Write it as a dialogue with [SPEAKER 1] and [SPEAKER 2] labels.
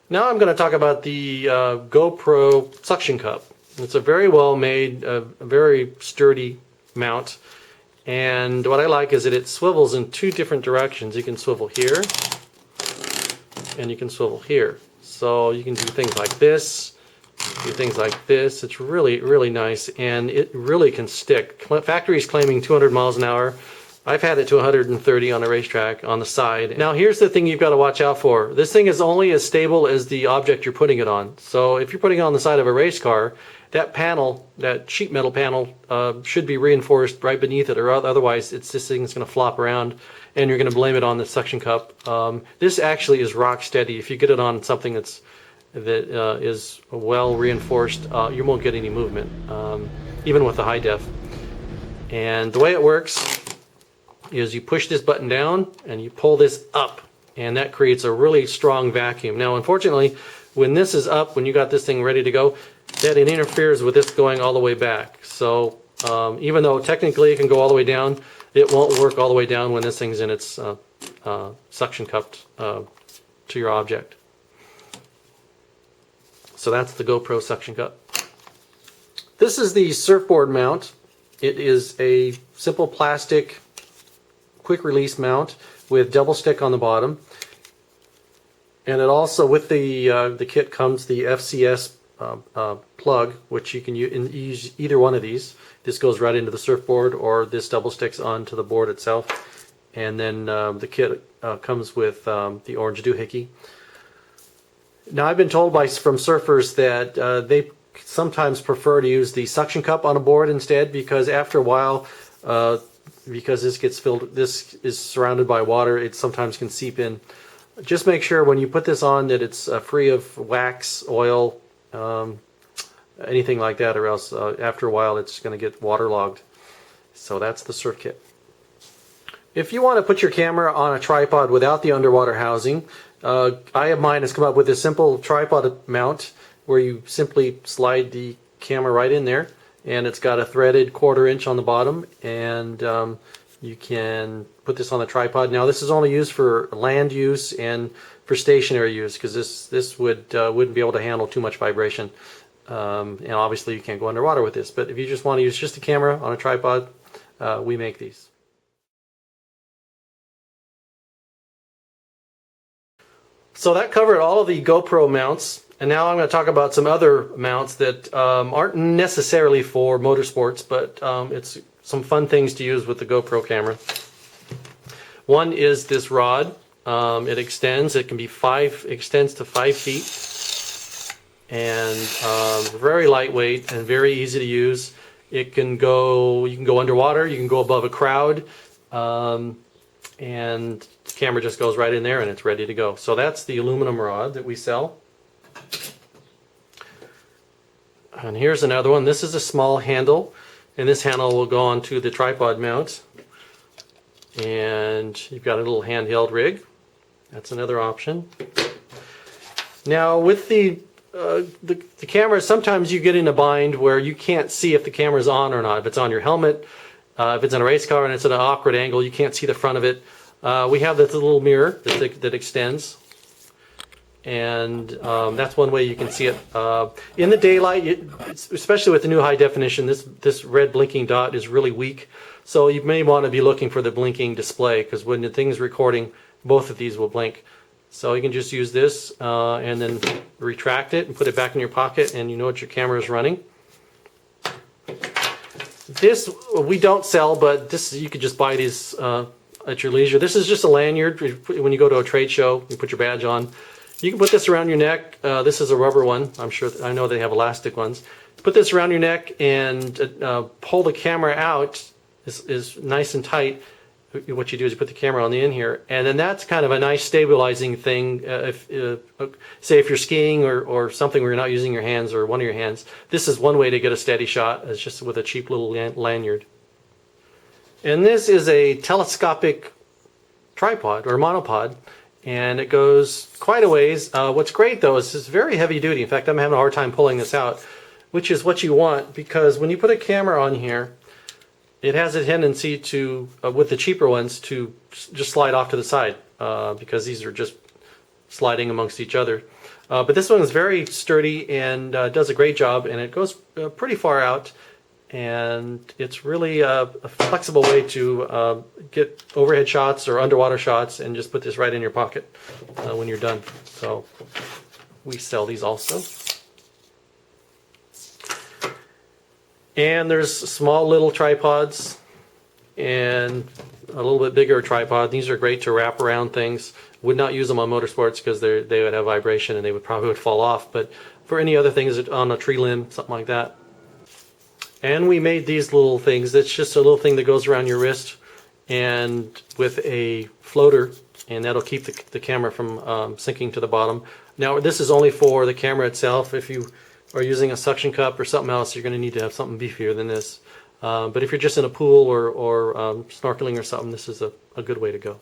[SPEAKER 1] Now I'm going to talk about the GoPro suction cup. It's a very well made, very sturdy mount, and what I like is that it swivels in two different directions. You can swivel here and you can swivel here, so you can do things like this, do things like this. It's really nice, and it really can stick. Factory's claiming 200 miles an hour. I've had it to 130 on a racetrack on the side. Now here's the thing you've got to watch out for. This thing is only as stable as the object you're putting it on. So if you're putting it on the side of a race car, that panel, that sheet metal panel, should be reinforced right beneath it, or otherwise this thing's going to flop around and you're going to blame it on the suction cup. This actually is rock steady. If you get it on something that is well reinforced, you won't get any movement, even with the high def. And the way it works is you push this button down and you pull this up, and that creates a really strong vacuum. Now unfortunately, when this is up, when you got this thing ready to go, that it interferes with this going all the way back. So even though technically it can go all the way down, it won't work all the way down when this thing's in its suction cupped to your object. So that's the GoPro suction cup. This is the surfboard mount. It is a simple plastic quick release mount with double stick on the bottom, and it also, with the kit, comes the FCS plug, which you can use either one of these. This goes right into the surfboard, or this double sticks onto the board itself. And then the kit comes with the orange doohickey. Now I've been told from surfers that they sometimes prefer to use the suction cup on a board instead, because after a while, because this gets filled, this is surrounded by water, it sometimes can seep in. Just make sure when you put this on that it's free of wax, oil, anything like that, or else after a while it's going to get waterlogged. So that's the surf kit. If you want to put your camera on a tripod without the underwater housing, I have mine has come up with a simple tripod mount where you simply slide the camera right in there, and it's got a threaded 1/4 inch on the bottom, and you can put this on the tripod. Now this is only used for land use and for stationary use, because this wouldn't be able to handle too much vibration, and obviously you can't go underwater with this. But if you just want to use just a camera on a tripod, we make these. So that covered all of the GoPro mounts. And now I'm going to talk about some other mounts that aren't necessarily for motorsports, but it's some fun things to use with the GoPro camera. One is this rod. It extends. It can be extends to 5 feet, and very lightweight and very easy to use. It can go. You can go underwater. You can go above a crowd, and the camera just goes right in there, and it's ready to go. So that's the aluminum rod that we sell. And here's another one. This is a small handle, and this handle will go onto the tripod mount. And you've got a little handheld rig. That's another option. Now with the camera, sometimes you get in a bind where you can't see if the camera's on or not. If it's on your helmet, if it's in a race car and it's at an awkward angle, you can't see the front of it. We have this little mirror that extends. And that's one way you can see it. In the daylight, especially with the new high definition, this red blinking dot is really weak. So you may want to be looking for the blinking display, because when the thing's recording, both of these will blink. So you can just use this and then retract it and put it back in your pocket, and you know what your camera is running. This we don't sell, but this you could just buy these at your leisure. This is just a lanyard. When you go to a trade show, you put your badge on. You can put this around your neck. This is a rubber one. I know they have elastic ones. Put this around your neck and pull the camera out. This is nice and tight. What you do is you put the camera on the end here, and then that's kind of a nice stabilizing thing. Say if you're skiing or something where you're not using your hands or one of your hands, this is one way to get a steady shot. It's just with a cheap little lanyard. And this is a telescopic tripod or monopod, and it goes quite a ways. What's great though is it's very heavy duty. In fact, I'm having a hard time pulling this out, which is what you want, because when you put a camera on here, it has a tendency to, with the cheaper ones, to just slide off to the side, because these are just sliding amongst each other. But this one is very sturdy and does a great job, and it goes pretty far out, and it's really a flexible way to get overhead shots or underwater shots, and just put this right in your pocket when you're done. So we sell these also. And there's small little tripods and a little bit bigger tripod. These are great to wrap around things. Would not use them on motorsports because they would have vibration and they would probably fall off, but for any other things on a tree limb, something like that. And we made these little things. It's just a little thing that goes around your wrist and with a floater, and that'll keep the camera from sinking to the bottom. Now this is only for the camera itself. If you are using a suction cup or something else, you're going to need to have something beefier than this. But if you're just in a pool or snorkeling or something, this is a good way to go.